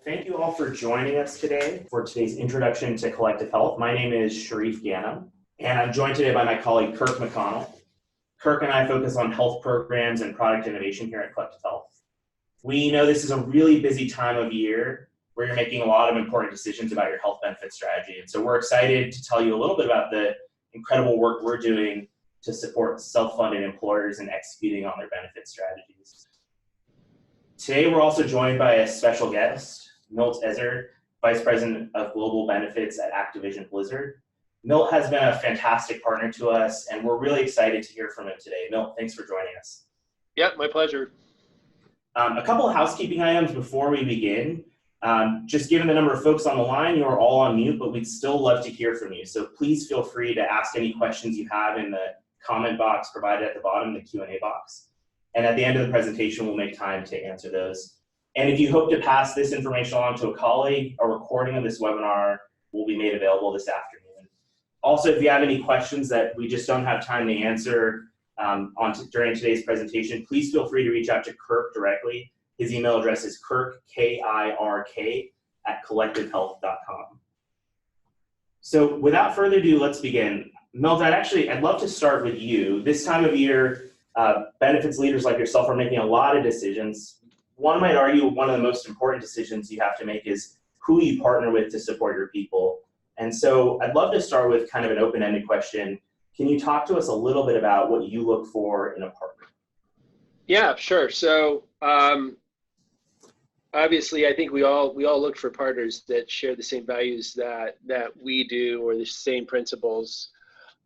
Thank you all for joining us today for today's introduction to collective health. My name is Sharif Ghanem, and I'm joined today by my colleague Kirk McConnell. Kirk and I focus on health programs and product innovation here at Collective Health. We know this is a really busy time of year where you're making a lot of important decisions about your health benefit strategy. And so we're excited to tell you a little bit about the incredible work we're doing to support self-funded employers in executing on their benefit strategies. Today, we're also joined by a special guest, Milt Ezer, Vice President of Global Benefits at Activision Blizzard. Milt has been a fantastic partner to us, and we're really excited to hear from him today. Milt, thanks for joining us. Yeah, my pleasure. A couple of housekeeping items before we begin. Just given the number of folks on the line, you are all on mute, but we'd still love to hear from you. So please feel free to ask any questions you have in the comment box provided at the bottom, the Q&A box. And at the end of the presentation, we'll make time to answer those. And if you hope to pass this information along to a colleague, a recording of this webinar will be made available this afternoon. Also, if you have any questions that we just don't have time to answer during today's presentation, please feel free to reach out to Kirk directly. His email address is kirk, K-I-R-K, @collectivehealth.com. So without further ado, let's begin. Milt, I'd love to start with you. This time of year, benefits leaders like yourself are making a lot of decisions. One might argue one of the most important decisions you have to make is who you partner with to support your people. And so I'd love to start with kind of an open-ended question. Can you talk to us a little bit about what you look for in a partner? Yeah, sure. So obviously, I think we all look for partners that share the same values that we do, or the same principles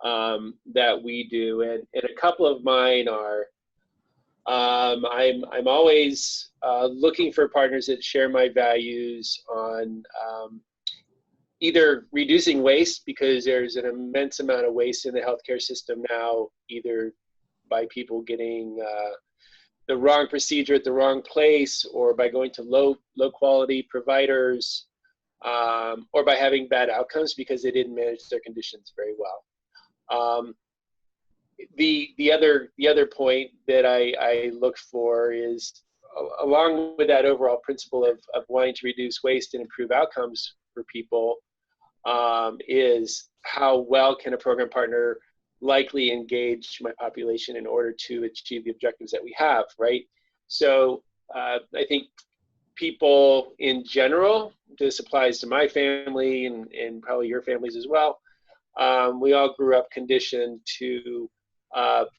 that we do, and a couple of mine are I'm always looking for partners that share my values on either reducing waste, because there's an immense amount of waste in the healthcare system now, either by people getting the wrong procedure at the wrong place, or by going to low quality providers, or by having bad outcomes because they didn't manage their conditions very well. The other point that I look for is, along with that overall principle of wanting to reduce waste and improve outcomes for people, is how well can a program partner likely engage my population in order to achieve the objectives that we have, right? So I think people in general, this applies to my family and probably your families as well, we all grew up conditioned to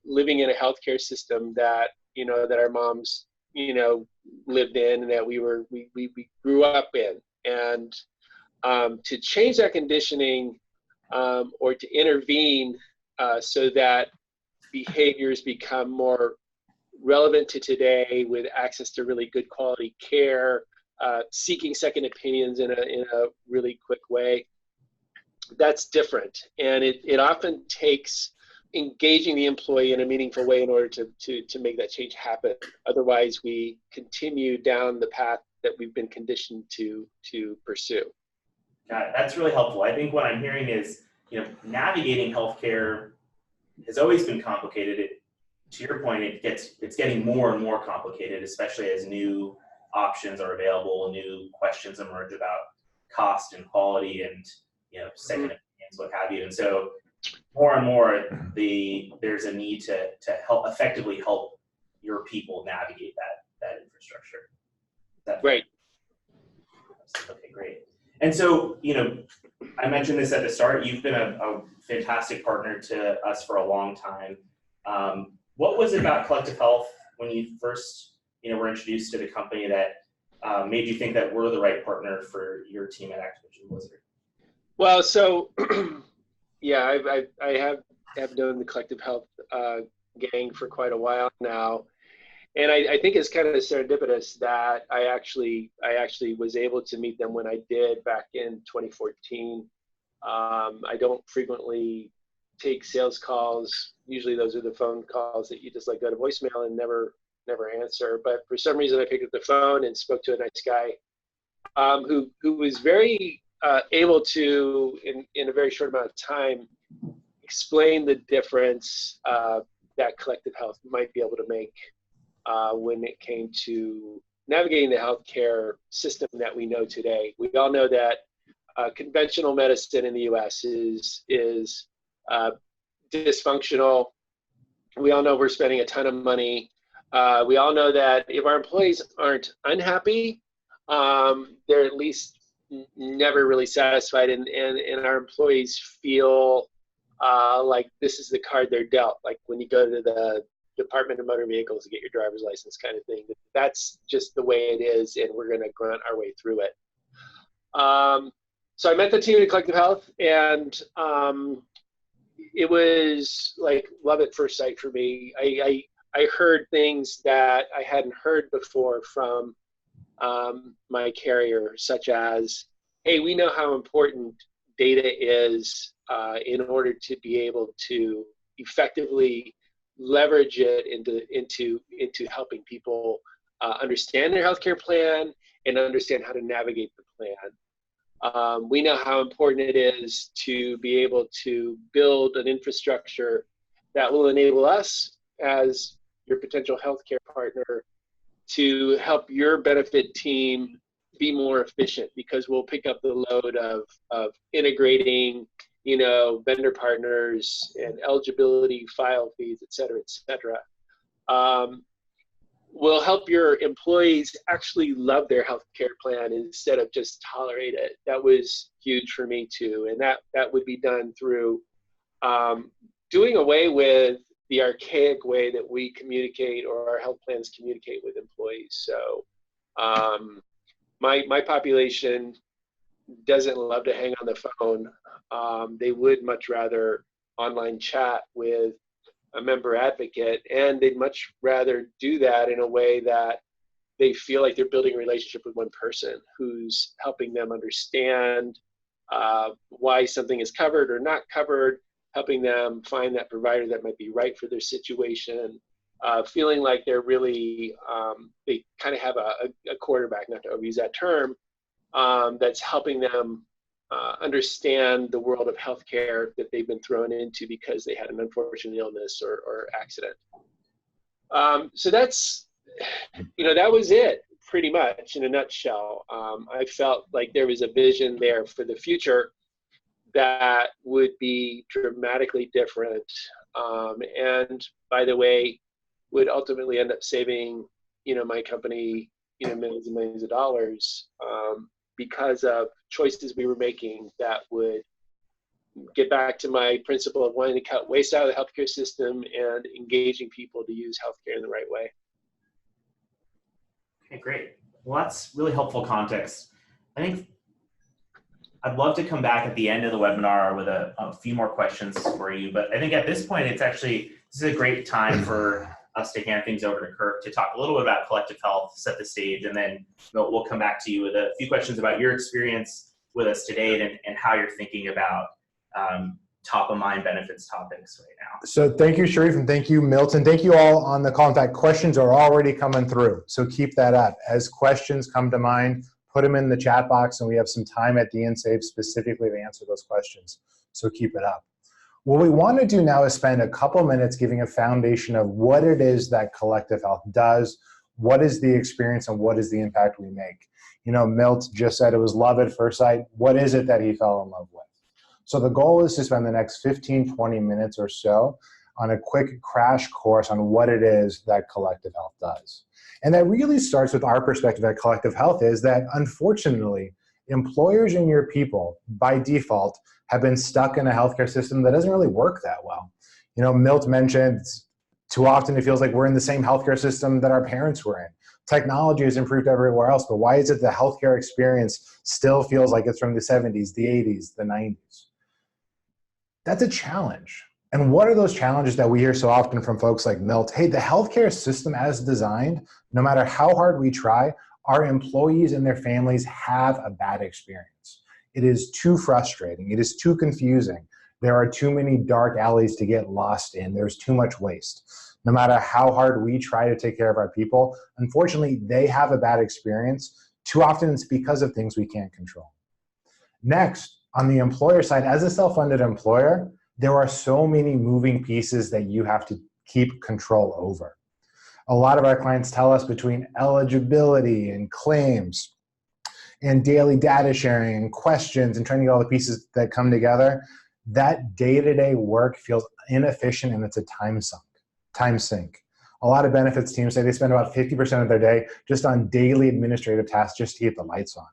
living in a healthcare system that that our moms lived in, and that we grew up in. And to change that conditioning, or to intervene so that behaviors become more relevant to today, with access to really good quality care, seeking second opinions in a really quick way, that's different. And it often takes engaging the employee in a meaningful way in order to make that change happen. Otherwise, we continue down the path that we've been conditioned to pursue. Got it. That's really helpful. I think what I'm hearing is, navigating healthcare has always been complicated. To your point, it's getting more and more complicated, especially as new options are available, new questions emerge about cost and quality and second opinions, what have you. And so more and more, there's a need to effectively help your people navigate that infrastructure. Right. Okay, great. And so, I mentioned this at the start, you've been a fantastic partner to us for a long time. What was it about Collective Health when you first, were introduced to the company that made you think that we're the right partner for your team at Activision Blizzard? Well, so yeah, I have known the Collective Health gang for quite a while now, and I think it's kind of serendipitous that I actually was able to meet them when I did back in 2014. I don't frequently take sales calls. Usually those are the phone calls that you just go to voicemail and never answer. But for some reason, I picked up the phone and spoke to a nice guy who was very able to, in a very short amount of time, explain the difference that Collective Health might be able to make when it came to navigating the healthcare system that we know today. We all know that conventional medicine in the U.S. is dysfunctional. We all know we're spending a ton of money. We all know that if our employees aren't unhappy, they're at least never really satisfied, and our employees feel like this is the card they're dealt. Like when you go to the Department of Motor Vehicles to get your driver's license kind of thing. That's just the way it is, and we're going to grunt our way through it. So I met the team at Collective Health, and it was like love at first sight for me. I heard things that I hadn't heard before from my carrier, such as, hey, we know how important data is in order to be able to effectively leverage it into helping people understand their healthcare plan and understand how to navigate the plan. We know how important it is to be able to build an infrastructure that will enable us as your potential healthcare partner to help your benefit team be more efficient, because we'll pick up the load of integrating, vendor partners and eligibility file fees, et cetera. Will help your employees actually love their healthcare plan instead of just tolerate it. That was huge for me too. And that would be done through doing away with the archaic way that we communicate or our health plans communicate with employees. So my population doesn't love to hang on the phone. They would much rather online chat with a member advocate, and they'd much rather do that in a way that they feel like they're building a relationship with one person who's helping them understand why something is covered or not covered, helping them find that provider that might be right for their situation, feeling like they're really, they kind of have a quarterback, not to overuse that term, that's helping them understand the world of healthcare that they've been thrown into because they had an unfortunate illness or accident. So that's, that was it pretty much in a nutshell. I felt like there was a vision there for the future that would be dramatically different. And by the way, would ultimately end up saving, my company, millions and millions of dollars because of choices we were making that would get back to my principle of wanting to cut waste out of the healthcare system and engaging people to use healthcare in the right way. Okay, great. Well, that's really helpful context. I think I'd love to come back at the end of the webinar with a few more questions for you, but I think at this point, this is a great time for us to hand things over to Kirk to talk a little bit about Collective Health, set the stage, and then we'll come back to you with a few questions about your experience with us today and how you're thinking about top of mind benefits topics right now. So thank you, Sharif, and thank you, Milton. Thank you all on the call. In fact, questions are already coming through, so keep that up. As questions come to mind, put them in the chat box, and we have some time at the end saved specifically to answer those questions, so keep it up. What we want to do now is spend a couple minutes giving a foundation of what it is that Collective Health does, what is the experience, and what is the impact we make. Milt just said it was love at first sight. What is it that he fell in love with? So the goal is to spend the next 15, 20 minutes or so on a quick crash course on what it is that Collective Health does. And that really starts with our perspective at Collective Health is that, unfortunately, employers and your people, by default, have been stuck in a healthcare system that doesn't really work that well. Milt mentioned too often it feels like we're in the same healthcare system that our parents were in. Technology has improved everywhere else, but why is it the healthcare experience still feels like it's from the 70s, the 80s, the 90s? That's a challenge. And what are those challenges that we hear so often from folks like Milt? Hey, the healthcare system as designed, no matter how hard we try, our employees and their families have a bad experience. It is too frustrating. It is too confusing. There are too many dark alleys to get lost in. There's too much waste. No matter how hard we try to take care of our people, unfortunately, they have a bad experience. Too often it's because of things we can't control. Next, on the employer side, as a self-funded employer, there are so many moving pieces that you have to keep control over. A lot of our clients tell us between eligibility and claims and daily data sharing and questions and trying to get all the pieces that come together, that day-to-day work feels inefficient and it's a time sink. A lot of benefits teams say they spend about 50% of their day just on daily administrative tasks just to keep the lights on.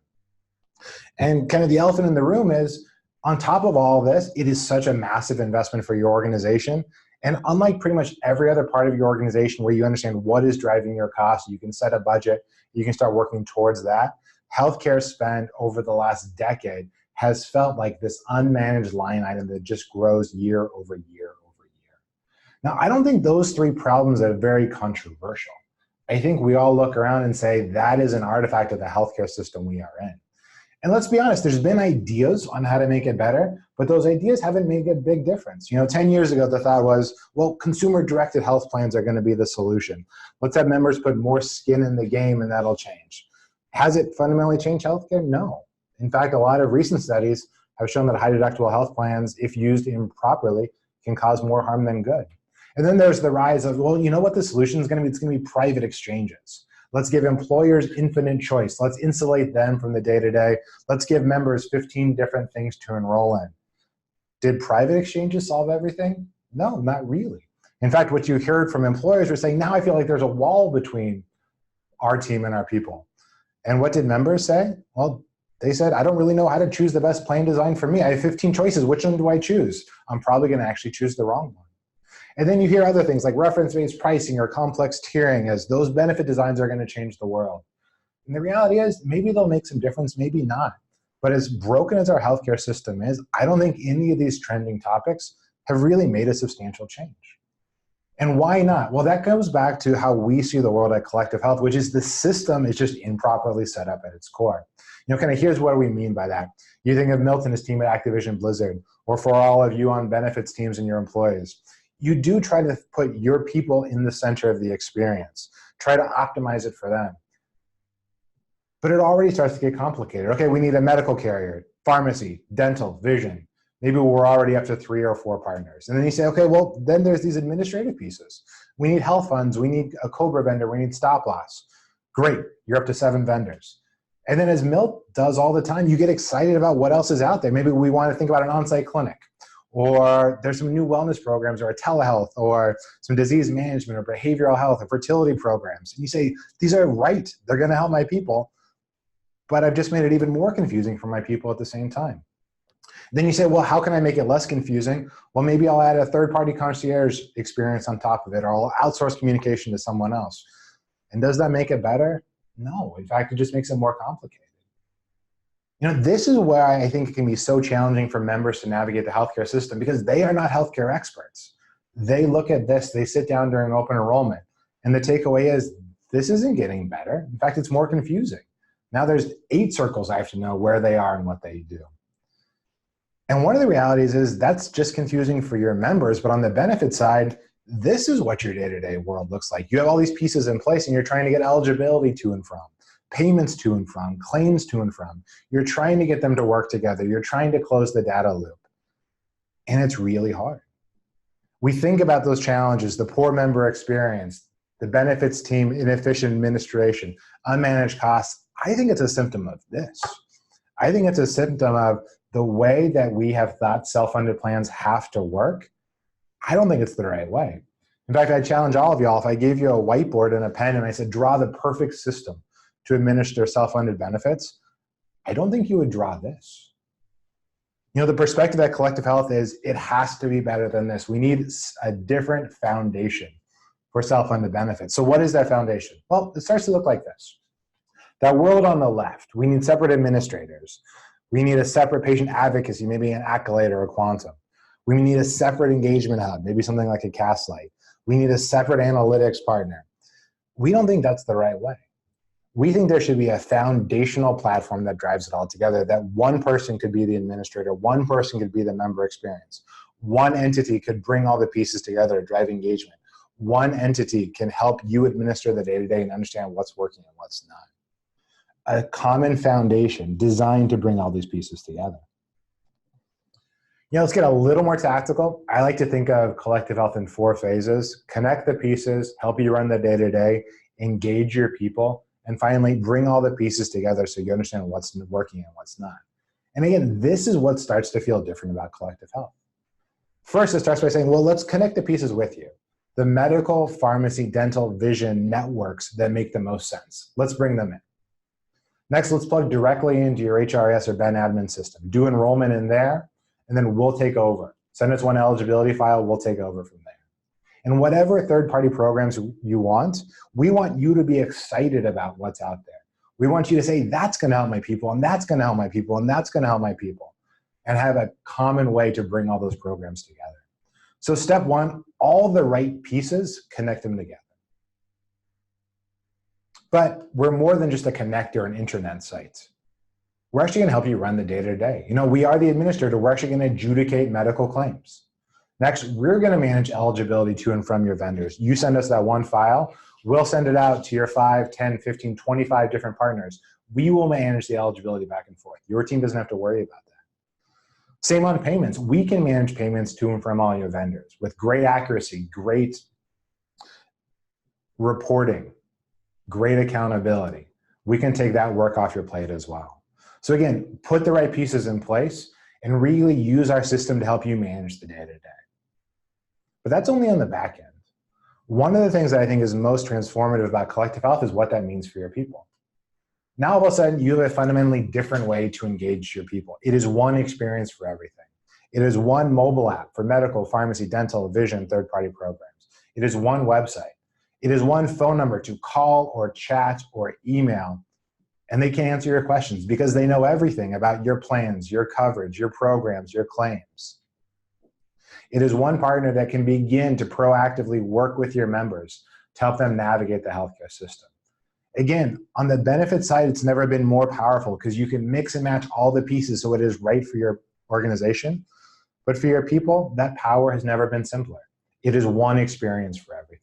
And kind of the elephant in the room is, on top of all of this, it is such a massive investment for your organization. And unlike pretty much every other part of your organization where you understand what is driving your costs, you can set a budget, you can start working towards that, healthcare spend over the last decade has felt like this unmanaged line item that just grows year over year over year. Now, I don't think those three problems are very controversial. I think we all look around and say that is an artifact of the healthcare system we are in. And let's be honest, there's been ideas on how to make it better, but those ideas haven't made a big difference. 10 years ago, the thought was, well, consumer-directed health plans are going to be the solution. Let's have members put more skin in the game and that'll change. Has it fundamentally changed healthcare? No. In fact, a lot of recent studies have shown that high-deductible health plans, if used improperly, can cause more harm than good. And then there's the rise of, well, you know what the solution is going to be? It's going to be private exchanges. Let's give employers infinite choice. Let's insulate them from the day-to-day. Let's give members 15 different things to enroll in. Did private exchanges solve everything? No, not really. In fact, what you heard from employers were saying, now I feel like there's a wall between our team and our people. And what did members say? Well, they said, I don't really know how to choose the best plan design for me. I have 15 choices. Which one do I choose? I'm probably going to actually choose the wrong one. And then you hear other things like reference-based pricing or complex tiering as those benefit designs are going to change the world. And the reality is, maybe they'll make some difference, maybe not. But as broken as our healthcare system is, I don't think any of these trending topics have really made a substantial change. And why not? Well, that goes back to how we see the world at Collective Health, which is the system is just improperly set up at its core. Kind of here's what we mean by that. You think of Milton and his team at Activision Blizzard, or for all of you on benefits teams and your employees. You do try to put your people in the center of the experience. Try to optimize it for them. But it already starts to get complicated. Okay, we need a medical carrier, pharmacy, dental, vision. Maybe we're already up to 3 or 4 partners. And then you say, okay, well, then there's these administrative pieces. We need health funds, we need a COBRA vendor, we need stop loss. Great, you're up to 7 vendors. And then as Milt does all the time, you get excited about what else is out there. Maybe we want to think about an on-site clinic, or there's some new wellness programs, or a telehealth, or some disease management, or behavioral health, or fertility programs. And you say, these are right, they're gonna help my people, but I've just made it even more confusing for my people at the same time. Then you say, well, how can I make it less confusing? Well, maybe I'll add a third-party concierge experience on top of it, or I'll outsource communication to someone else. And does that make it better? No, in fact, it just makes it more complicated. This is where I think it can be so challenging for members to navigate the healthcare system, because they are not healthcare experts. They look at this, they sit down during open enrollment, and the takeaway is, this isn't getting better. In fact, it's more confusing. Now there's 8 circles I have to know where they are and what they do. And one of the realities is that's just confusing for your members, but on the benefit side, this is what your day-to-day world looks like. You have all these pieces in place and you're trying to get eligibility to and from, payments to and from, claims to and from. You're trying to get them to work together. You're trying to close the data loop. And it's really hard. We think about those challenges, the poor member experience, the benefits team, inefficient administration, unmanaged costs. I think it's a symptom of this. I think it's a symptom of the way that we have thought self-funded plans have to work. I don't think it's the right way. In fact, I challenge all of y'all, if I gave you a whiteboard and a pen and I said, draw the perfect system to administer self-funded benefits, I don't think you would draw this. The perspective at Collective Health is it has to be better than this. We need a different foundation for self-funded benefits. So what is that foundation? Well, it starts to look like this. That world on the left, we need separate administrators. We need a separate patient advocacy, maybe an Accolade or a Quantum. We need a separate engagement hub, maybe something like a Castlight. We need a separate analytics partner. We don't think that's the right way. We think there should be a foundational platform that drives it all together, that one person could be the administrator, one person could be the member experience. One entity could bring all the pieces together to drive engagement. One entity can help you administer the day-to-day and understand what's working and what's not. A common foundation designed to bring all these pieces together. Let's get a little more tactical. I like to think of collective health in 4 phases: connect the pieces, help you run the day-to-day, engage your people, and finally bring all the pieces together so you understand what's working and what's not. And again, this is what starts to feel different about collective health. First, it starts by saying, well, let's connect the pieces with you. The medical, pharmacy, dental, vision networks that make the most sense. Let's bring them in. Next, let's plug directly into your HRIS or Ben admin system. Do enrollment in there, and then we'll take over. Send us one eligibility file, we'll take over from there. And whatever third-party programs you want, we want you to be excited about what's out there. We want you to say, that's gonna help my people, and that's gonna help my people, and that's gonna help my people, and have a common way to bring all those programs together. So step 1, all the right pieces, connect them together. But we're more than just a connector and intranet site. We're actually gonna help you run the day-to-day. We are the administrator, we're actually gonna adjudicate medical claims. Next, we're gonna manage eligibility to and from your vendors. You send us that one file, we'll send it out to your 5, 10, 15, 25 different partners. We will manage the eligibility back and forth. Your team doesn't have to worry about that. Same on payments. We can manage payments to and from all your vendors with great accuracy, great reporting, great accountability. We can take that work off your plate as well. So again, put the right pieces in place and really use our system to help you manage the day-to-day. But that's only on the back end. One of the things that I think is most transformative about collective health is what that means for your people. Now, all of a sudden, you have a fundamentally different way to engage your people. It is one experience for everything. It is one mobile app for medical, pharmacy, dental, vision, third-party programs. It is one website. It is one phone number to call or chat or email, and they can answer your questions because they know everything about your plans, your coverage, your programs, your claims. It is one partner that can begin to proactively work with your members to help them navigate the healthcare system. Again, on the benefit side, it's never been more powerful because you can mix and match all the pieces so it is right for your organization. But for your people, that power has never been simpler. It is one experience for everything.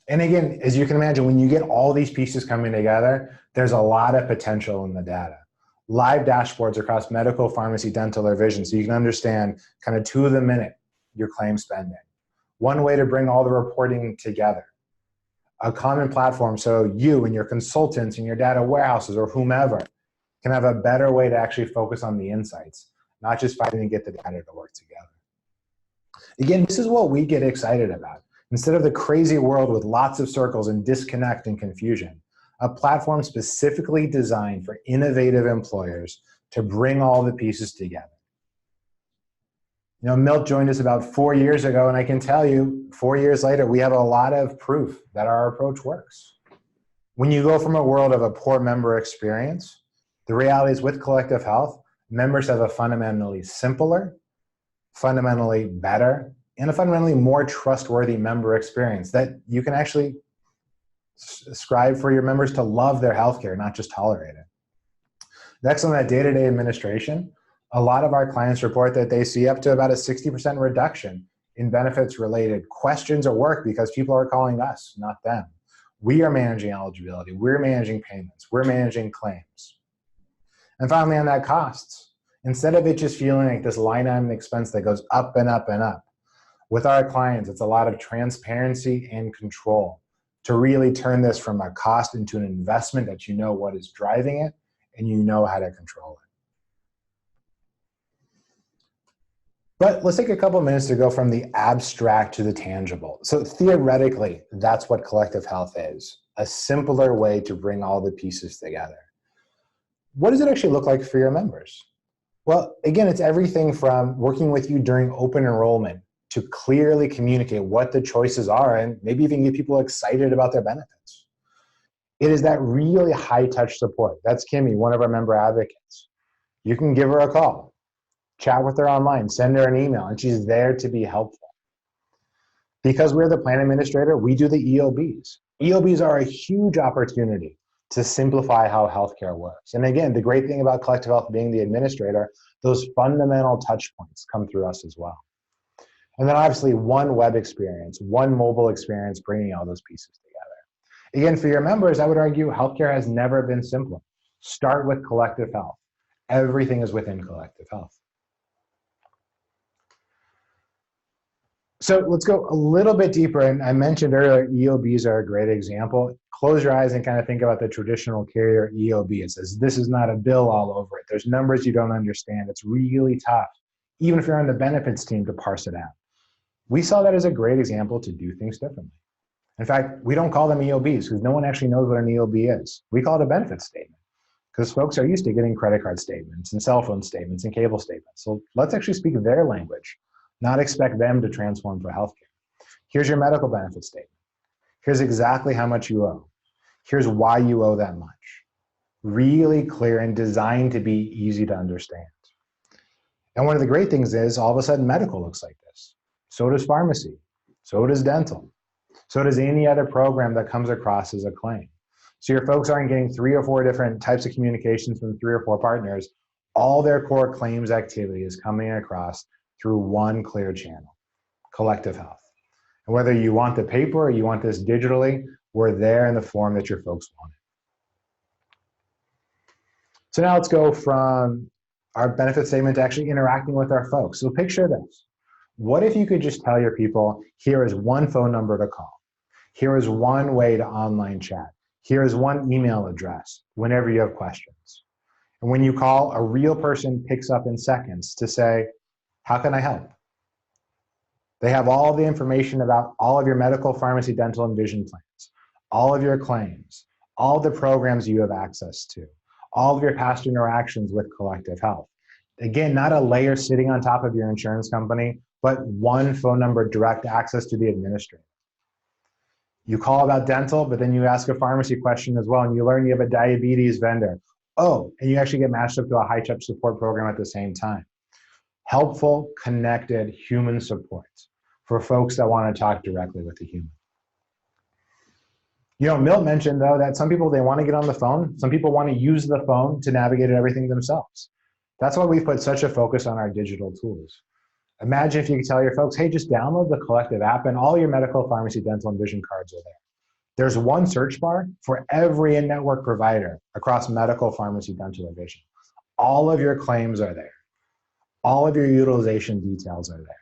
And again, as you can imagine, when you get all these pieces coming together, there's a lot of potential in the data. Live dashboards across medical, pharmacy, dental, or vision, so you can understand kind of to the minute your claim spending. One way to bring all the reporting together. A common platform so you and your consultants and your data warehouses or whomever can have a better way to actually focus on the insights, not just fighting to get the data to work together. Again, this is what we get excited about. Instead of the crazy world with lots of circles and disconnect and confusion, a platform specifically designed for innovative employers to bring all the pieces together. Milt joined us about 4 years ago, and I can tell you, 4 years later, we have a lot of proof that our approach works. When you go from a world of a poor member experience, the reality is with collective health, members have a fundamentally simpler, fundamentally better, and a fundamentally more trustworthy member experience that you can actually strive for your members to love their healthcare, not just tolerate it. Next, on that day-to-day administration, a lot of our clients report that they see up to about a 60% reduction in benefits-related questions or work because people are calling us, not them. We are managing eligibility. We're managing payments. We're managing claims. And finally, on that costs, instead of it just feeling like this line item expense that goes up and up and up, with our clients, it's a lot of transparency and control to really turn this from a cost into an investment that you know what is driving it and you know how to control it. But let's take a couple minutes to go from the abstract to the tangible. So theoretically, that's what collective health is, a simpler way to bring all the pieces together. What does it actually look like for your members? Well, again, it's everything from working with you during open enrollment to clearly communicate what the choices are and maybe even get people excited about their benefits. It is that really high-touch support. That's Kimmy, one of our member advocates. You can give her a call, chat with her online, send her an email, and she's there to be helpful. Because we're the plan administrator, we do the EOBs. EOBs are a huge opportunity to simplify how healthcare works. And again, the great thing about collective health being the administrator, those fundamental touch points come through us as well. And then obviously one web experience, one mobile experience, bringing all those pieces together. Again, for your members, I would argue healthcare has never been simpler. Start with collective health. Everything is within collective health. So let's go a little bit deeper. And I mentioned earlier, EOBs are a great example. Close your eyes and kind of think about the traditional carrier EOB. It says, this is not a bill all over it. There's numbers you don't understand. It's really tough, even if you're on the benefits team, to parse it out. We saw that as a great example to do things differently. In fact, we don't call them EOBs because no one actually knows what an EOB is. We call it a benefit statement because folks are used to getting credit card statements and cell phone statements and cable statements. So let's actually speak their language, not expect them to transform for healthcare. Here's your medical benefit statement. Here's exactly how much you owe. Here's why you owe that much. Really clear and designed to be easy to understand. And one of the great things is all of a sudden medical looks like this. So does pharmacy. So does dental. So does any other program that comes across as a claim. So your folks aren't getting 3 or 4 different types of communications from 3 or 4 partners. All their core claims activity is coming across through one clear channel, collective health. And whether you want the paper or you want this digitally, we're there in the form that your folks want it. So now let's go from our benefit statement to actually interacting with our folks. So picture this. What if you could just tell your people, here is one phone number to call. Here is one way to online chat. Here is one email address whenever you have questions. And when you call, a real person picks up in seconds to say, how can I help? They have all the information about all of your medical, pharmacy, dental, and vision plans, all of your claims, all the programs you have access to, all of your past interactions with collective health. Again, not a layer sitting on top of your insurance company, but one phone number, direct access to the administrator. You call about dental, but then you ask a pharmacy question as well, and you learn you have a diabetes vendor. Oh, and you actually get matched up to a high-touch support program at the same time. Helpful, connected human support for folks that want to talk directly with a human. You know, Milt mentioned, though, that some people, they want to get on the phone. Some people want to use the phone to navigate everything themselves. That's why we've put such a focus on our digital tools. Imagine if you could tell your folks, hey, just download the Collective app and all your medical, pharmacy, dental, and vision cards are there. There's one search bar for every in-network provider across medical, pharmacy, dental, and vision. All of your claims are there. All of your utilization details are there.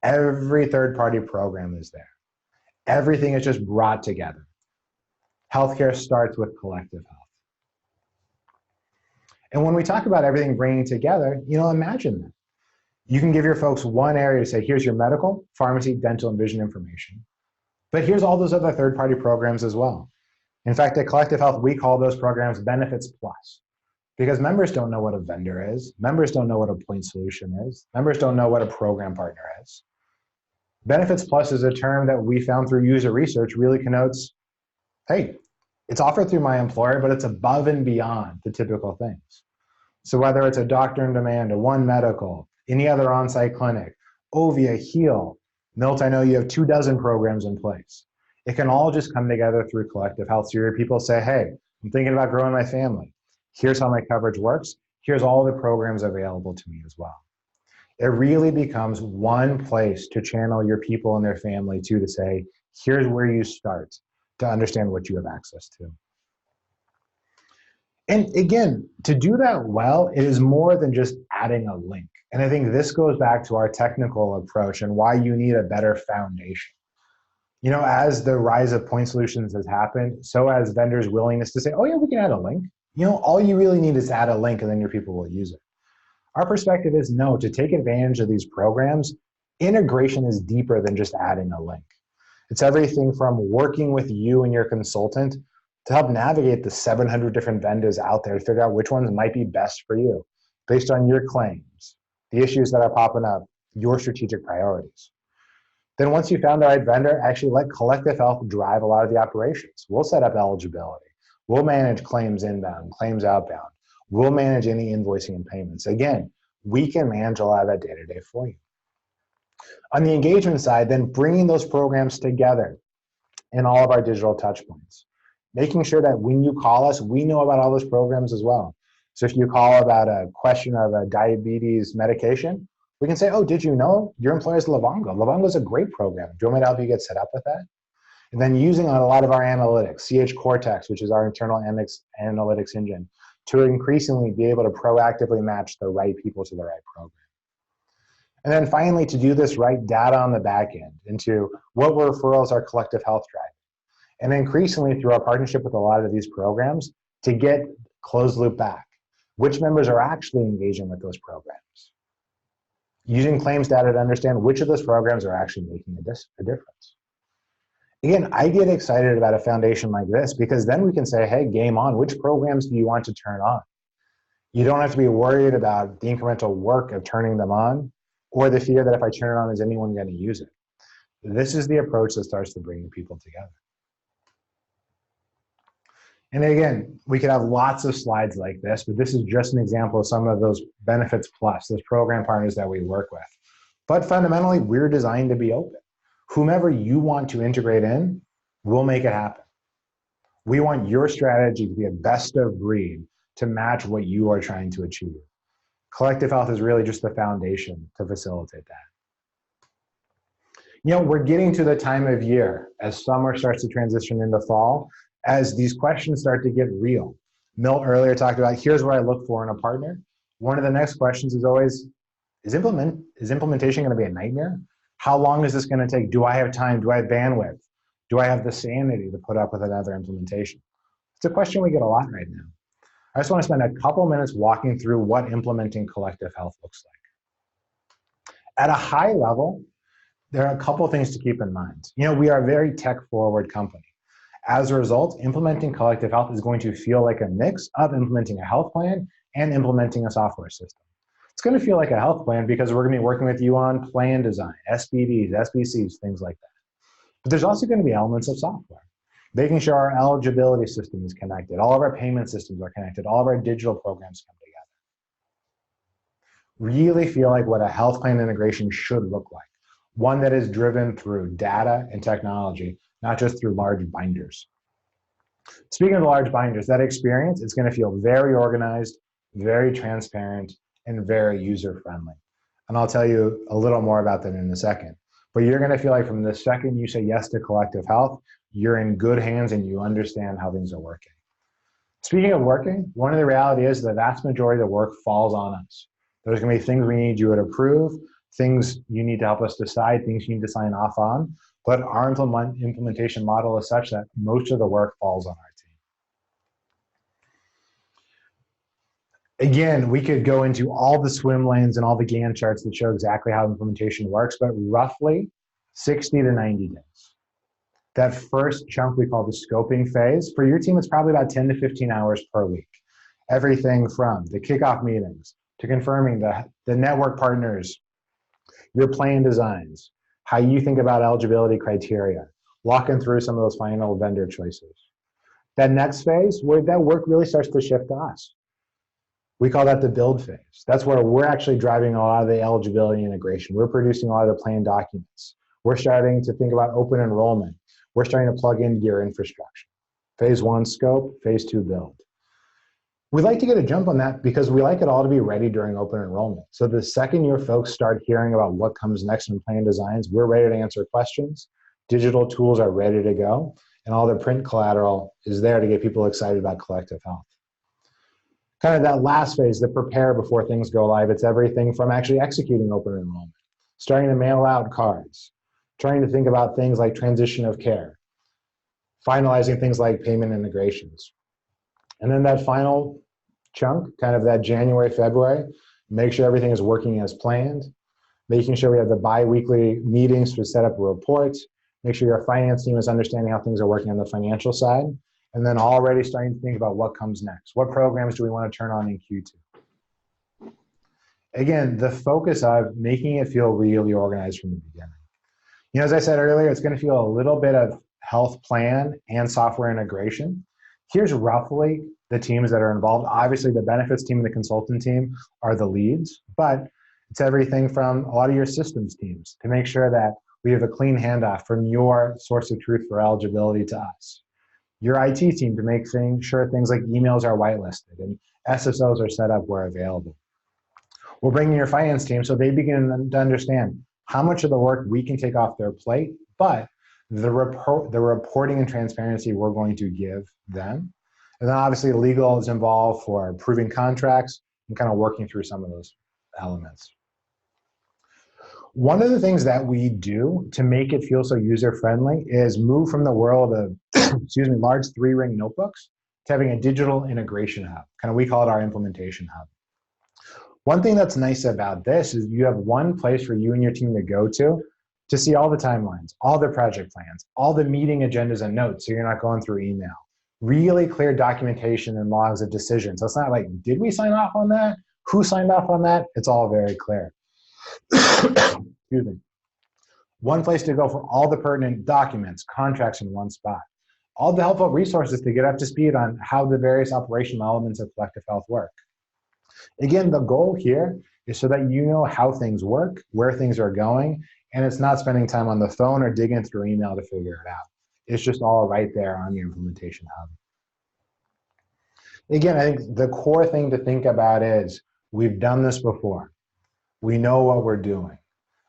Every third-party program is there. Everything is just brought together. Healthcare starts with collective health. And when we talk about everything bringing together, you know, imagine that. You can give your folks one area to say, here's your medical, pharmacy, dental, and vision information. But here's all those other third-party programs as well. In fact, at Collective Health, we call those programs Benefits Plus, because members don't know what a vendor is. Members don't know what a point solution is. Members don't know what a program partner is. Benefits Plus is a term that we found through user research really connotes, hey, it's offered through my employer, but it's above and beyond the typical things. So whether it's a doctor in demand, a One Medical, any other on-site clinic, Ovia, Heal, Milt, I know you have 24 programs in place. It can all just come together through collective health. So your people say, hey, I'm thinking about growing my family. Here's how my coverage works. Here's all the programs available to me as well. It really becomes one place to channel your people and their family to say, here's where you start to understand what you have access to. And again, to do that well, it is more than just adding a link. And I think this goes back to our technical approach and why you need a better foundation. You know, as the rise of point solutions has happened, so has vendors' willingness to say, oh yeah, we can add a link. You know, all you really need is add a link and then your people will use it. Our perspective is no, to take advantage of these programs, integration is deeper than just adding a link. It's everything from working with you and your consultant to help navigate the 700 different vendors out there to figure out which ones might be best for you based on your claims, the issues that are popping up, your strategic priorities. Then once you found the right vendor, actually let Collective Health drive a lot of the operations. We'll set up eligibility. We'll manage claims inbound, claims outbound. We'll manage any invoicing and payments. Again, we can manage a lot of that day-to-day for you. On the engagement side, then bringing those programs together in all of our digital touch points. Making sure that when you call us, we know about all those programs as well. So if you call about a question of a diabetes medication, we can say, oh, did you know your employer is Livongo? Livongo is a great program. Do you want me to help you get set up with that? And then using a lot of our analytics, CH Cortex, which is our internal analytics engine, to increasingly be able to proactively match the right people to the right program. And then finally, to do this right, data on the back end into what referrals are collective health driving. And increasingly through our partnership with a lot of these programs to get closed loop back. Which members are actually engaging with those programs? Using claims data to understand which of those programs are actually making a difference. Again, I get excited about a foundation like this because then we can say, hey, game on. Which programs do you want to turn on? You don't have to be worried about the incremental work of turning them on or the fear that if I turn it on, is anyone going to use it? This is the approach that starts to bring people together. And again, we could have lots of slides like this, but this is just an example of some of those benefits plus, those program partners that we work with. But fundamentally, we're designed to be open. Whomever you want to integrate in, we'll make it happen. We want your strategy to be a best of breed to match what you are trying to achieve. Collective health is really just the foundation to facilitate that. You know, we're getting to the time of year as summer starts to transition into fall, as these questions start to get real. Milt earlier talked about, here's what I look for in a partner. One of the next questions is always, is implementation going to be a nightmare? How long is this going to take? Do I have time? Do I have bandwidth? Do I have the sanity to put up with another implementation? It's a question we get a lot right now. I just want to spend a couple minutes walking through what implementing collective health looks like. At a high level, there are a couple things to keep in mind. You know, we are a very tech-forward company. As a result, implementing collective health is going to feel like a mix of implementing a health plan and implementing a software system. It's going to feel like a health plan because we're going to be working with you on plan design, SPDs, SBCs, things like that. But there's also going to be elements of software, making sure our eligibility system is connected, all of our payment systems are connected, all of our digital programs come together. Really feel like what a health plan integration should look like. One that is driven through data and technology, not just through large binders. Speaking of large binders, that experience is going to feel very organized, very transparent, and very user-friendly. And I'll tell you a little more about that in a second. But you're going to feel like from the second you say yes to collective health, you're in good hands and you understand how things are working. Speaking of working, one of the reality is the vast majority of the work falls on us. There's going to be things we need you to approve, things you need to help us decide, things you need to sign off on. But our implementation model is such that most of the work falls on our team. Again, we could go into all the swim lanes and all the Gantt charts that show exactly how implementation works, but roughly 60 to 90 days. That first chunk we call the scoping phase. For your team, it's probably about 10 to 15 hours per week. Everything from the kickoff meetings to confirming the network partners, your plan designs, how you think about eligibility criteria, walking through some of those final vendor choices. That next phase, where that work really starts to shift to us. We call that the build phase. That's where we're actually driving a lot of the eligibility integration. We're producing a lot of the plan documents. We're starting to think about open enrollment. We're starting to plug into your infrastructure. Phase 1, scope. Phase 2, build. We'd like to get a jump on that because we like it all to be ready during open enrollment. So the second your folks start hearing about what comes next in plan designs, we're ready to answer questions. Digital tools are ready to go, and all the print collateral is there to get people excited about collective health. Kind of that last phase, the prepare before things go live, it's everything from actually executing open enrollment, starting to mail out cards, trying to think about things like transition of care, finalizing things like payment integrations. And then that final chunk, kind of that January, February, make sure everything is working as planned, making sure we have the bi-weekly meetings to set up a report, make sure your finance team is understanding how things are working on the financial side, and then already starting to think about what comes next. What programs do we want to turn on in Q2? Again, the focus of making it feel really organized from the beginning. You know, as I said earlier, it's going to feel a little bit of health plan and software integration. Here's roughly the teams that are involved. Obviously, the benefits team and the consultant team are the leads, but it's everything from a lot of your systems teams to make sure that we have a clean handoff from your source of truth for eligibility to us. Your IT team to make sure things like emails are whitelisted and SSOs are set up where available. We'll bring in your finance team so they begin to understand how much of the work we can take off their plate, but the reporting and transparency we're going to give them. And then obviously legal is involved for approving contracts and kind of working through some of those elements. One of the things that we do to make it feel so user-friendly is move from the world of, excuse me, large 3-ring notebooks to having a digital integration hub. Kind of, we call it our implementation hub. One thing that's nice about this is you have one place for you and your team to go to see all the timelines, all the project plans, all the meeting agendas and notes, so you're not going through email. Really clear documentation and logs of decisions. So it's not like, did we sign off on that? Who signed off on that? It's all very clear. Excuse me. One place to go for all the pertinent documents, contracts in one spot. All the helpful resources to get up to speed on how the various operational elements of collective health work. Again, the goal here is so that you know how things work, where things are going, and it's not spending time on the phone or digging through email to figure it out. It's just all right there on your implementation hub. Again, I think the core thing to think about is we've done this before. We know what we're doing.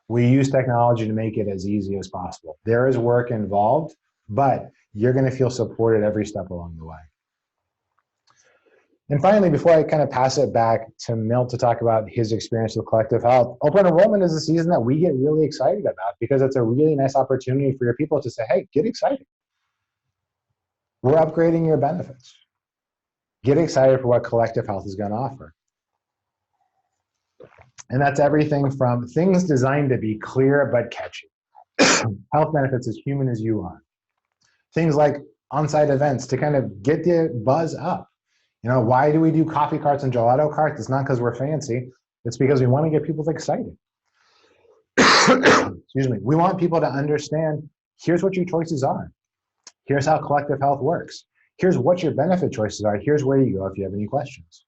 We use technology to make it as easy as possible. There is work involved, but you're going to feel supported every step along the way. And finally, before I kind of pass it back to Milt to talk about his experience with collective health, open enrollment is a season that we get really excited about because it's a really nice opportunity for your people to say, hey, get excited. We're upgrading your benefits. Get excited for what collective health is going to offer. And that's everything from things designed to be clear but catchy. Health benefits as human as you are. Things like on-site events to kind of get the buzz up. You know, why do we do coffee carts and gelato carts? It's not because we're fancy. It's because we want to get people excited. Excuse me. We want people to understand, here's what your choices are. Here's how collective health works. Here's what your benefit choices are. Here's where you go if you have any questions.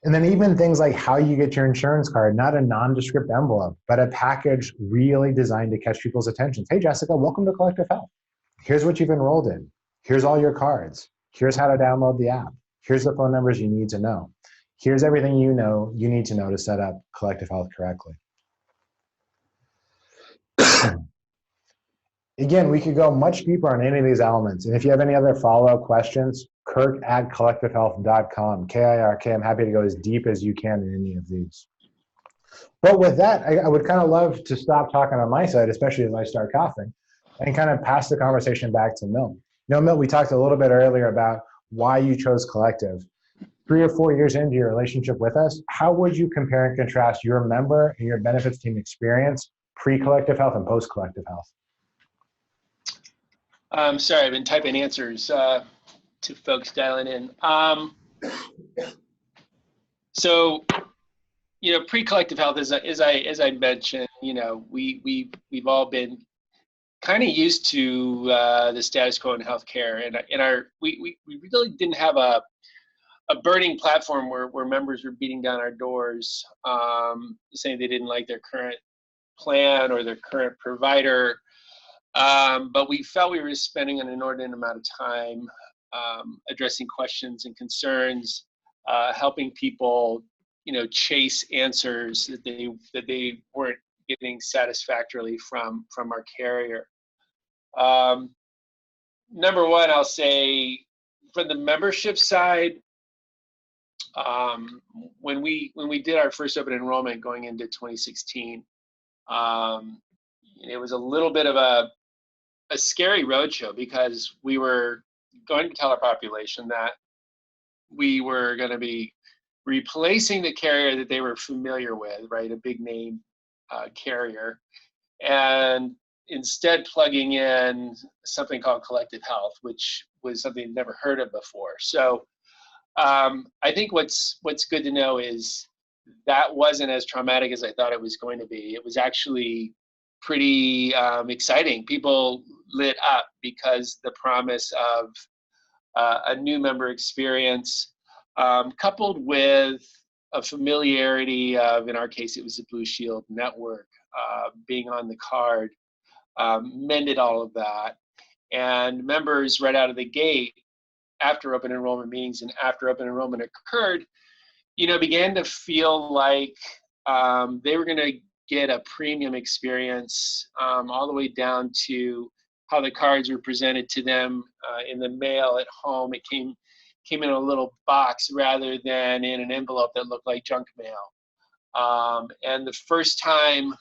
And then even things like how you get your insurance card, not a nondescript envelope, but a package really designed to catch people's attention. Hey, Jessica, welcome to Collective Health. Here's what you've enrolled in. Here's all your cards. Here's how to download the app. Here's the phone numbers you need to know. Here's everything you need to know to set up Collective Health correctly. Again, we could go much deeper on any of these elements. And if you have any other follow-up questions, kirk@collectivehealth.com, K-I-R-K. I'm happy to go as deep as you can in any of these. But with that, I would kind of love to stop talking on my side, especially as I start coughing, and kind of pass the conversation back to Milt. You know, Milt, we talked a little bit earlier about why you chose Collective. 3 or 4 years into your relationship with us, how would you compare and contrast your member and your benefits team experience pre-Collective Health and post-Collective Health? Sorry, I've been typing answers to folks dialing in. So, you know, pre-Collective Health, as I mentioned, you know, we've all been kind of used to the status quo in healthcare, and we really didn't have a burning platform where members were beating down our doors, saying they didn't like their current plan or their current provider. But we felt we were spending an inordinate amount of time addressing questions and concerns, helping people, you know, chase answers that they weren't getting satisfactorily from our carrier. Number one, I'll say, from the membership side, when we did our first open enrollment going into 2016, it was a little bit of a scary roadshow because we were going to tell our population that we were going to be replacing the carrier that they were familiar with, right, a big name carrier, and instead plugging in something called Collective Health, which was something I'd never heard of before. So I think what's good to know is that wasn't as traumatic as I thought it was going to be. It was actually pretty exciting. People lit up because the promise of a new member experience, coupled with a familiarity of, in our case, it was the Blue Shield network, being on the card, mended all of that. And members right out of the gate, after open enrollment meetings and after open enrollment occurred, you know, began to feel like they were going to get a premium experience, all the way down to how the cards were presented to them in the mail at home. It came in a little box rather than in an envelope that looked like junk mail. And the first time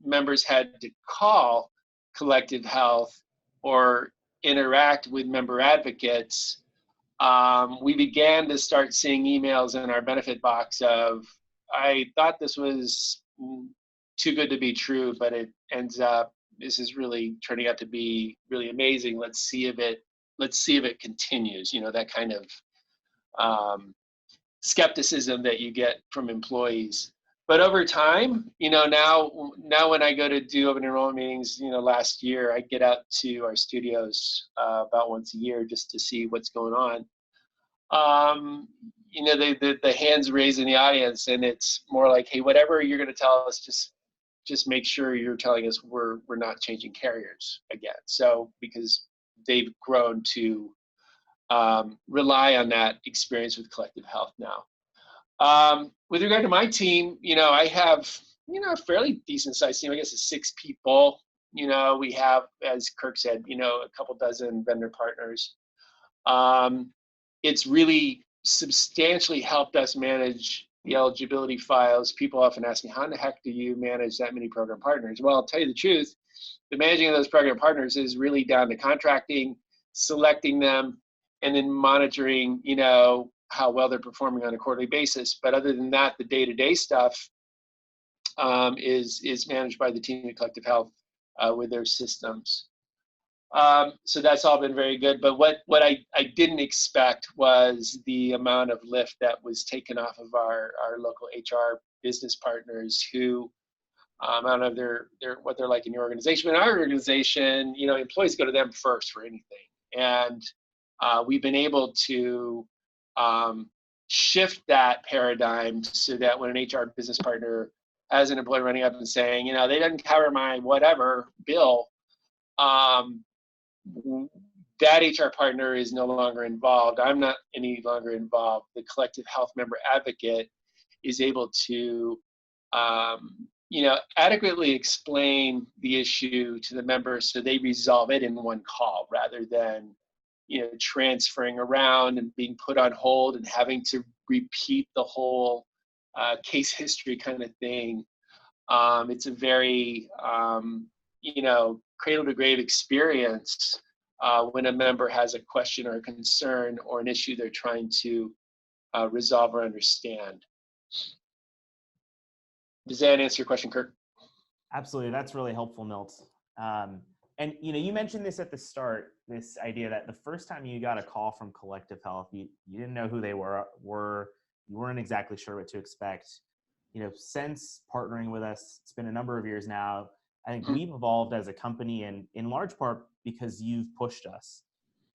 members had to call Collective Health or interact with member advocates, we began to start seeing emails in our benefit box of, I thought this was too good to be true, but it ends up, this is really turning out to be really amazing. Let's see if it continues, that kind of skepticism that you get from employees. But over time, now when I go to do open enrollment meetings, last year I get out to our studios about once a year just to see what's going on. The hands raised in the audience, and it's more like, hey, whatever you're going to tell us, just make sure you're telling us we're not changing carriers again. So because they've grown to rely on that experience with Collective Health now. With regard to my team, I have, a fairly decent sized team. I guess it's 6 people. We have, as Kirk said, a couple dozen vendor partners. It's really substantially helped us manage the eligibility files. People often ask me, how in the heck do you manage that many program partners? Well, I'll tell you the truth. The managing of those program partners is really down to contracting, selecting them, and then monitoring, how well they're performing on a quarterly basis. But other than that, the day-to-day stuff is managed by the team at Collective Health with their systems. So that's all been very good. But what I didn't expect was the amount of lift that was taken off of our local HR business partners who, I don't know if they're what they're like in your organization, but in our organization, employees go to them first for anything. And we've been able to shift that paradigm so that when an HR business partner has an employee running up and saying, they didn't cover my whatever bill, that HR partner is no longer involved. I'm not any longer involved. The Collective Health member advocate is able to, adequately explain the issue to the member so they resolve it in one call rather than, transferring around and being put on hold and having to repeat the whole case history kind of thing. It's a very, cradle to grave experience when a member has a question or a concern or an issue they're trying to resolve or understand. Does that answer your question, Kirk? Absolutely. That's really helpful, Milt. And you mentioned this at the start, this idea that the first time you got a call from Collective Health, you didn't know who they were, you weren't exactly sure what to expect. Since partnering with us, it's been a number of years now. I think we've evolved as a company, and in large part because you've pushed us.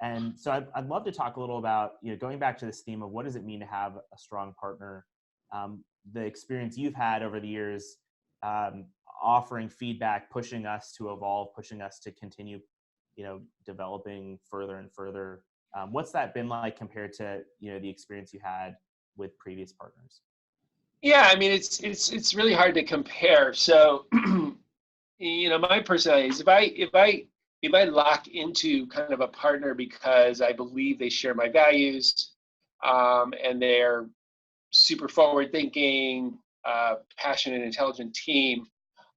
And so I'd love to talk a little about, going back to this theme of what does it mean to have a strong partner, the experience you've had over the years, offering feedback, pushing us to evolve, pushing us to continue, developing further and further. What's that been like compared to, the experience you had with previous partners? Yeah, I mean, it's really hard to compare. So, my personality is if I lock into kind of a partner because I believe they share my values, and they're super forward thinking, passionate, intelligent team,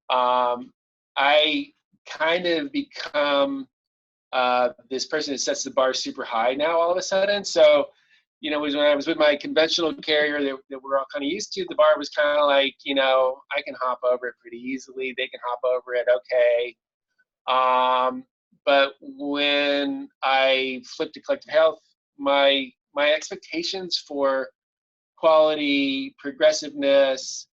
I kind of become this person that sets the bar super high now all of a sudden. So, when I was with my conventional carrier that we're all kind of used to, the bar was kind of like, I can hop over it pretty easily. They can hop over it okay. But when I flipped to Collective Health, my expectations for quality, progressiveness,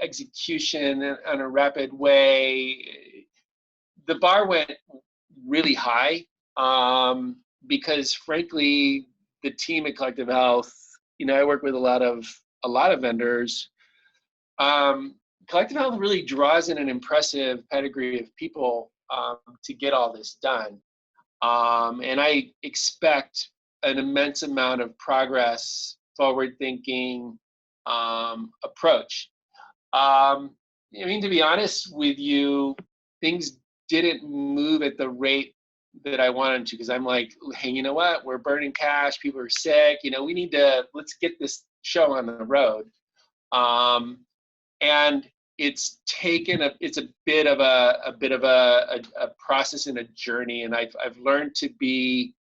execution in a rapid way, the bar went really high, because frankly, the team at Collective Health, I work with a lot of vendors. Collective Health really draws in an impressive pedigree of people to get all this done. And I expect an immense amount of progress, forward-thinking approach. I mean, to be honest with you, things didn't move at the rate that I wanted to, because I'm like, hey, you know what? We're burning cash. People are sick. Let's get this show on the road. And it's taken it's a bit of a process and a journey. And I've learned to be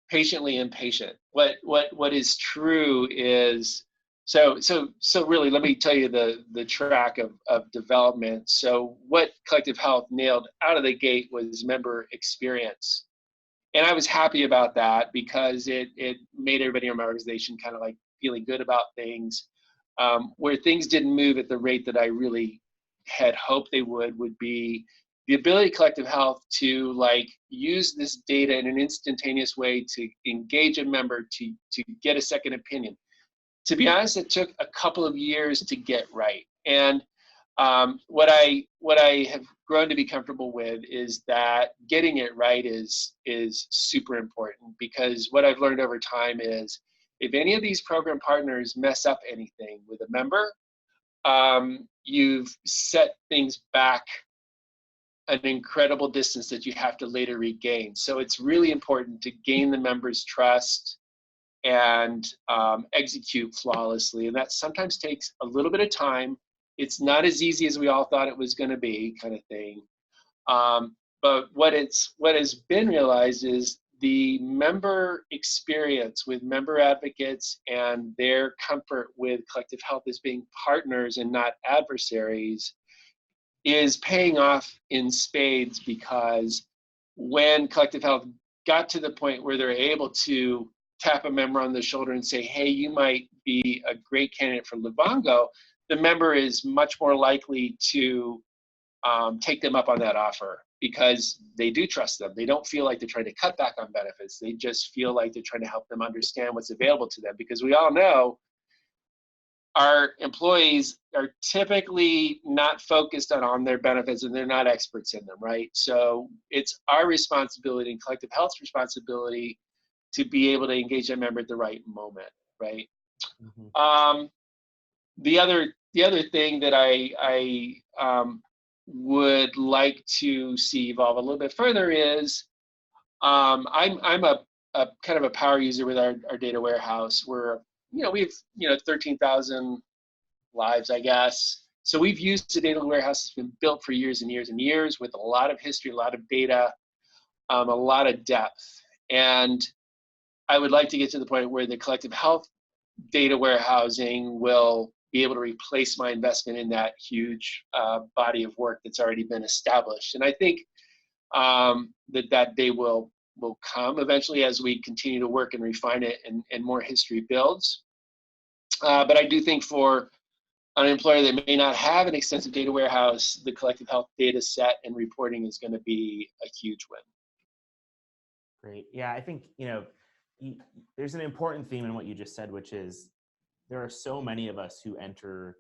patiently impatient. What is true is, so really, let me tell you the track of development. So what Collective Health nailed out of the gate was member experience. And I was happy about that, because it made everybody in my organization kind of like feeling good about things. Where things didn't move at the rate that I really had hoped they would be the ability of Collective Health to like use this data in an instantaneous way to engage a member to get a second opinion. To be honest, it took a couple of years to get right. And what I have grown to be comfortable with is that getting it right is super important, because what I've learned over time is, if any of these program partners mess up anything with a member, you've set things back an incredible distance that you have to later regain. So it's really important to gain the member's trust and execute flawlessly. And that sometimes takes a little bit of time. It's not as easy as we all thought it was going to be, kind of thing. But what has been realized is the member experience with member advocates and their comfort with Collective Health as being partners and not adversaries is paying off in spades, because when Collective Health got to the point where they're able to tap a member on the shoulder and say, hey, you might be a great candidate for Livongo, the member is much more likely to take them up on that offer, because they do trust them. They don't feel like they're trying to cut back on benefits. They just feel like they're trying to help them understand what's available to them, because we all know our employees are typically not focused on their benefits, and they're not experts in them, right? So it's our responsibility and Collective Health's responsibility to be able to engage that member at the right moment, right? Mm-hmm. The other thing that I would like to see evolve a little bit further is, I'm a kind of a power user with our data warehouse. We've 13,000 lives, I guess. So we've used the data warehouse that's been built for years and years and years, with a lot of history, a lot of data, a lot of depth. And I would like to get to the point where the Collective Health data warehousing will be able to replace my investment in that huge body of work that's already been established. And I think that day will come eventually, as we continue to work and refine it, and more history builds. But I do think for an employer that may not have an extensive data warehouse, the Collective Health data set and reporting is going to be a huge win. Great. Yeah, I think, there's an important theme in what you just said, which is there are so many of us who enter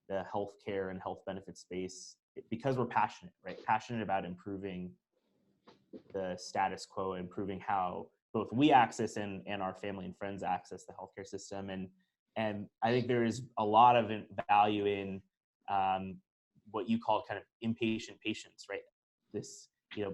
the healthcare and health benefit space because we're passionate, right? Passionate about improving the status quo, improving how both we access and our family and friends access the healthcare system. And I think there is a lot of value in what you call kind of impatient patience, right? This,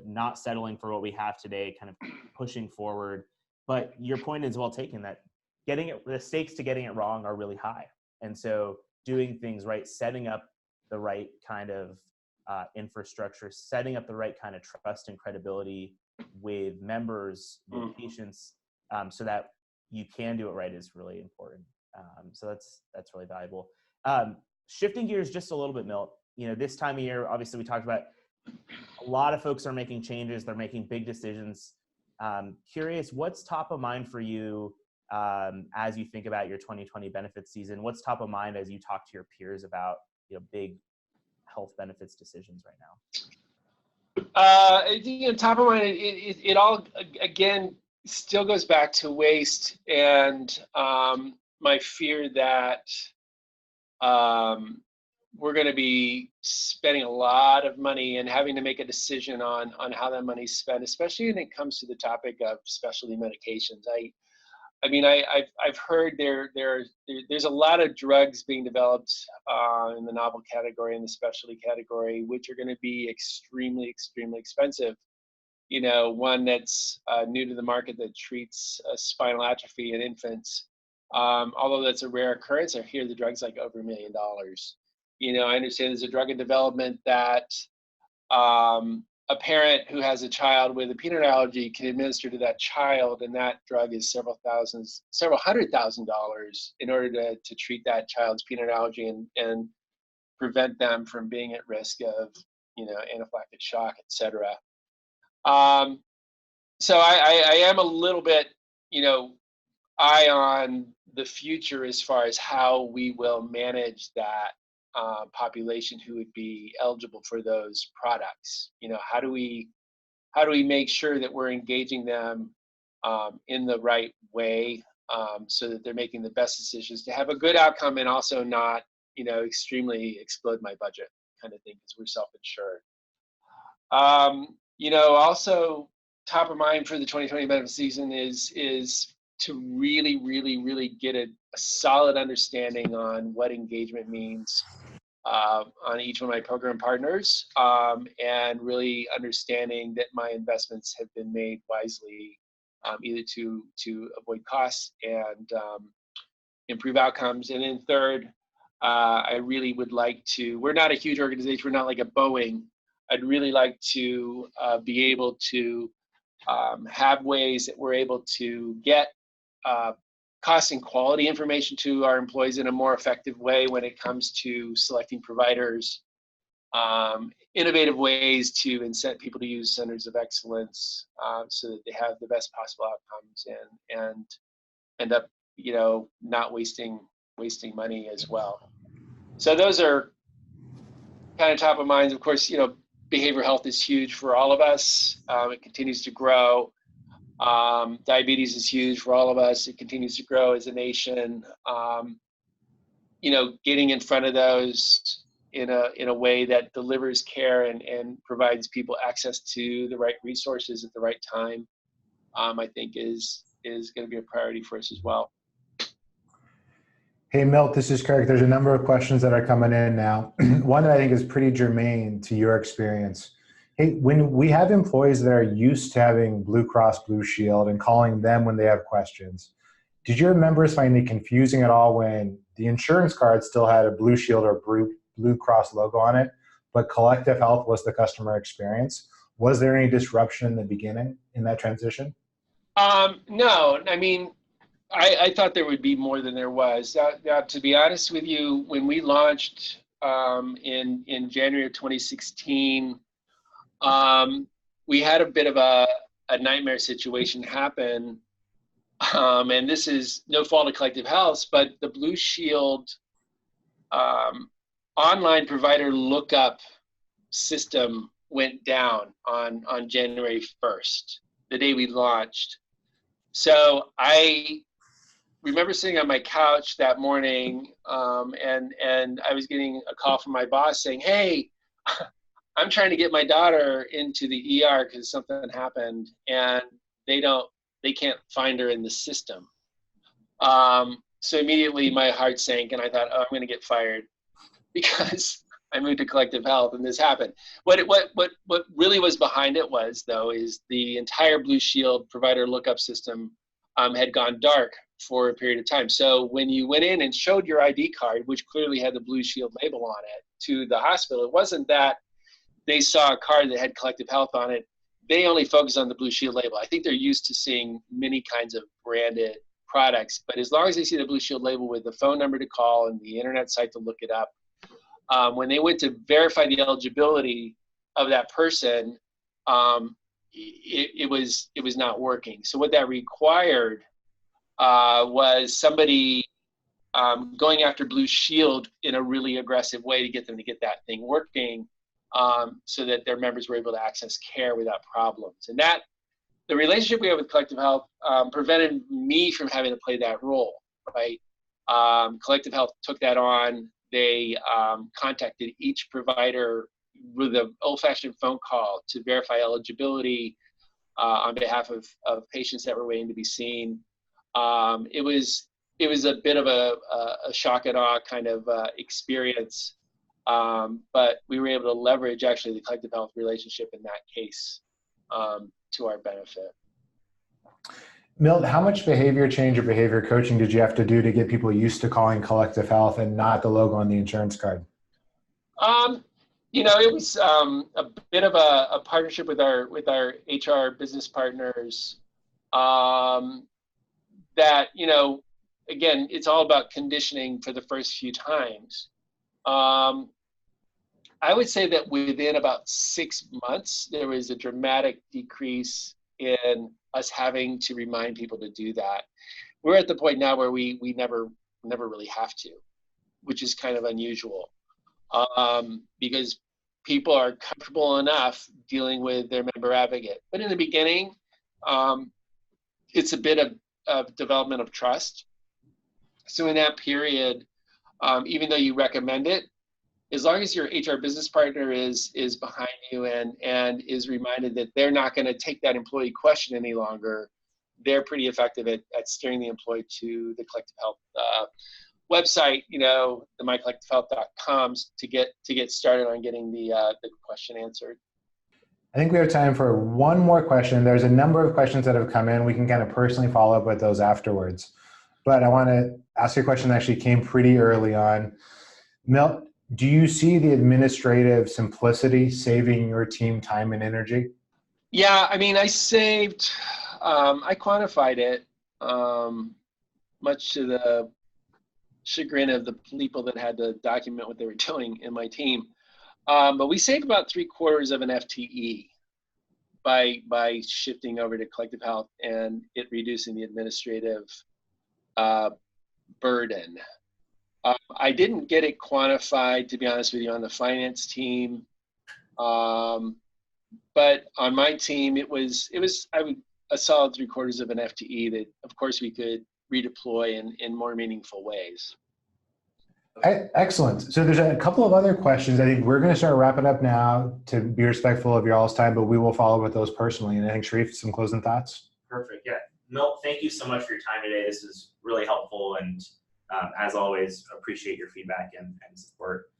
not settling for what we have today, kind of pushing forward. But your point is well taken, that the stakes to getting it wrong are really high. And so doing things right, setting up the right kind of infrastructure, setting up the right kind of trust and credibility with members, with patients, so that you can do it right is really important. So that's really valuable. Shifting gears just a little bit, Milt, this time of year, obviously we talked about a lot of folks are making changes. They're making big decisions. Curious, what's top of mind for you as you think about your 2020 benefits season? What's top of mind as you talk to your peers about big health benefits decisions right now? Top of mind, it all again still goes back to waste and my fear that we're going to be spending a lot of money and having to make a decision on how that money's spent, especially when it comes to the topic of specialty medications. I mean, I've heard there's a lot of drugs being developed in the novel category and the specialty category, which are going to be extremely, extremely expensive. You know, one that's new to the market that treats spinal atrophy in infants. Although that's a rare occurrence, I hear the drug's like over $1 million. You know, I understand there's a drug in development that a parent who has a child with a peanut allergy can administer to that child, and that drug is several $100,000 in order to treat that child's peanut allergy and prevent them from being at risk of, you know, anaphylactic shock, etc. So I am a little bit, you know, eye on the future as far as how we will manage that population who would be eligible for those products. You know, how do we make sure that we're engaging them in the right way so that they're making the best decisions to have a good outcome and also not, you know, extremely explode my budget kind of thing because we're self-insured. You know, also top of mind for the 2020 benefit season is to really get a solid understanding on what engagement means on each one of my program partners, and really understanding that my investments have been made wisely, either to avoid costs and improve outcomes. And then third, I really would like to, we're not a huge organization, we're not like a Boeing. I'd really like to be able to have ways that we're able to get cost and quality information to our employees in a more effective way when it comes to selecting providers, innovative ways to incent people to use centers of excellence so that they have the best possible outcomes and end up, you know, not wasting money as well. So those are kind of top of mind. Of course, you know, behavioral health is huge for all of us. It continues to grow. Diabetes is huge for all of us. It continues to grow as a nation. You know, getting in front of those in a way that delivers care and provides people access to the right resources at the right time, I think is going to be a priority for us as well. Hey, Milt, this is Kirk. There's a number of questions that are coming in now. One that I think is pretty germane to your experience. Hey, when we have employees that are used to having Blue Cross Blue Shield and calling them when they have questions, did your members find it confusing at all when the insurance card still had a Blue Shield or Blue Cross logo on it, but Collective Health was the customer experience? Was there any disruption in the beginning in that transition? No, I mean, I thought there would be more than there was. Now, to be honest with you, when we launched in January of 2016, we had a bit of a nightmare situation happen. And this is no fault of Collective Health, but the Blue Shield online provider lookup system went down on January 1st, the day we launched. So I remember sitting on my couch that morning, and I was getting a call from my boss saying, "Hey, I'm trying to get my daughter into the ER because something happened, and they can't find her in the system." So immediately my heart sank, and I thought, "Oh, I'm going to get fired," because I moved to Collective Health and this happened. What really was behind it is the entire Blue Shield provider lookup system had gone dark for a period of time. So when you went in and showed your ID card, which clearly had the Blue Shield label on it, to the hospital, it wasn't that they saw a card that had Collective Health on it. They only focus on the Blue Shield label. I think they're used to seeing many kinds of branded products, but as long as they see the Blue Shield label with the phone number to call and the internet site to look it up, when they went to verify the eligibility of that person, it was not working. So what that required was somebody going after Blue Shield in a really aggressive way to get them to get that thing working, so that their members were able to access care without problems. And that the relationship we have with Collective Health prevented me from having to play that role, right? Collective Health took that on. They contacted each provider with an old-fashioned phone call to verify eligibility on behalf of patients that were waiting to be seen. It was a bit of a shock and awe kind of experience, but we were able to leverage actually the collective health relationship in that case to our benefit. Milt, how much behavior change or behavior coaching did you have to do to get people used to calling collective health and not the logo on the insurance card? It was a bit of a partnership with our HR business partners. That, again, it's all about conditioning for the first few times. I would say that within about 6 months, there was a dramatic decrease in us having to remind people to do that. We're at the point now where we never really have to, which is kind of unusual, because people are comfortable enough dealing with their member advocate. But in the beginning, it's a bit of development of trust. So in that period, even though you recommend it, as long as your HR business partner is behind you and is reminded that they're not going to take that employee question any longer, they're pretty effective at steering the employee to the collective health website, the mycollectivehealth.com to get started on getting the question answered. I think we have time for one more question. There's a number of questions that have come in. We can kind of personally follow up with those afterwards. But I want to ask you a question that actually came pretty early on. Milt, do you see the administrative simplicity saving your team time and energy? Yeah, I mean, I quantified it, much to the chagrin of the people that had to document what they were doing in my team. But we saved about 3/4 of an FTE by shifting over to collective health and it reducing the administrative burden. I didn't get it quantified, to be honest with you, on the finance team. But on my team, it was a solid 3/4 of an FTE that, of course, we could redeploy in more meaningful ways. Excellent. So there's a couple of other questions. I think we're going to start wrapping up now to be respectful of your all's time, but we will follow with those personally. And I think, Sharif, some closing thoughts? Perfect. Yeah. Milt, thank you so much for your time today. This is really helpful. And as always, appreciate your feedback and support.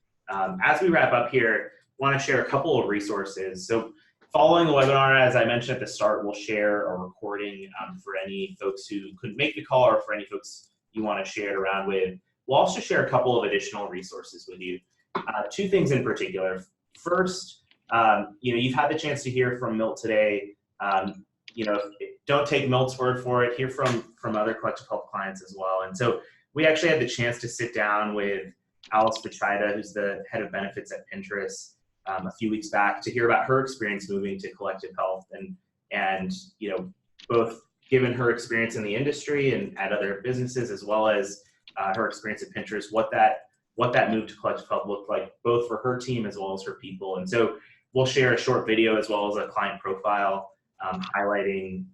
As we wrap up here, I want to share a couple of resources. So following the webinar, as I mentioned at the start, we'll share a recording for any folks who couldn't make the call or for any folks you want to share it around with. We'll also share a couple of additional resources with you. 2 things in particular. First, you've had the chance to hear from Milt today. Don't take Milt's word for it. Hear from other collective health clients as well. And so we actually had the chance to sit down with Alice Bachida, who's the head of benefits at Pinterest, a few weeks back to hear about her experience moving to collective health and both given her experience in the industry and at other businesses, as well as her experience at Pinterest, what that move to collective health looked like, both for her team as well as her people. And so we'll share a short video as well as a client profile highlighting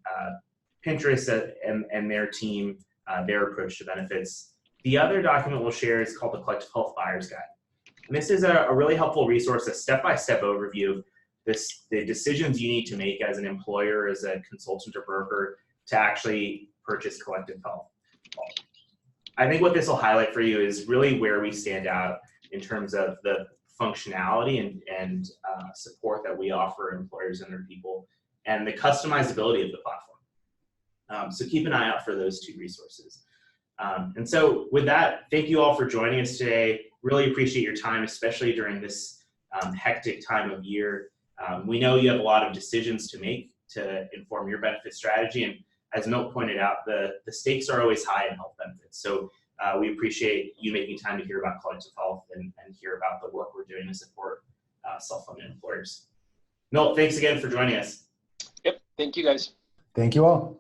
Pinterest and their team, their approach to benefits. The other document we'll share is called the Collective Health Buyer's Guide. And this is a really helpful resource, a step-by-step overview of the decisions you need to make as an employer, as a consultant or broker to actually purchase collective health. I think what this will highlight for you is really where we stand out in terms of the functionality and support that we offer employers and their people, and the customizability of the platform. So keep an eye out for those 2 resources. And so with that, thank you all for joining us today. Really appreciate your time, especially during this hectic time of year. We know you have a lot of decisions to make to inform your benefit strategy. And as Milt pointed out, the stakes are always high in health benefits. So we appreciate you making time to hear about collective health and hear about the work we're doing to support self-funded employers. Milt, thanks again for joining us. Yep. Thank you, guys. Thank you all.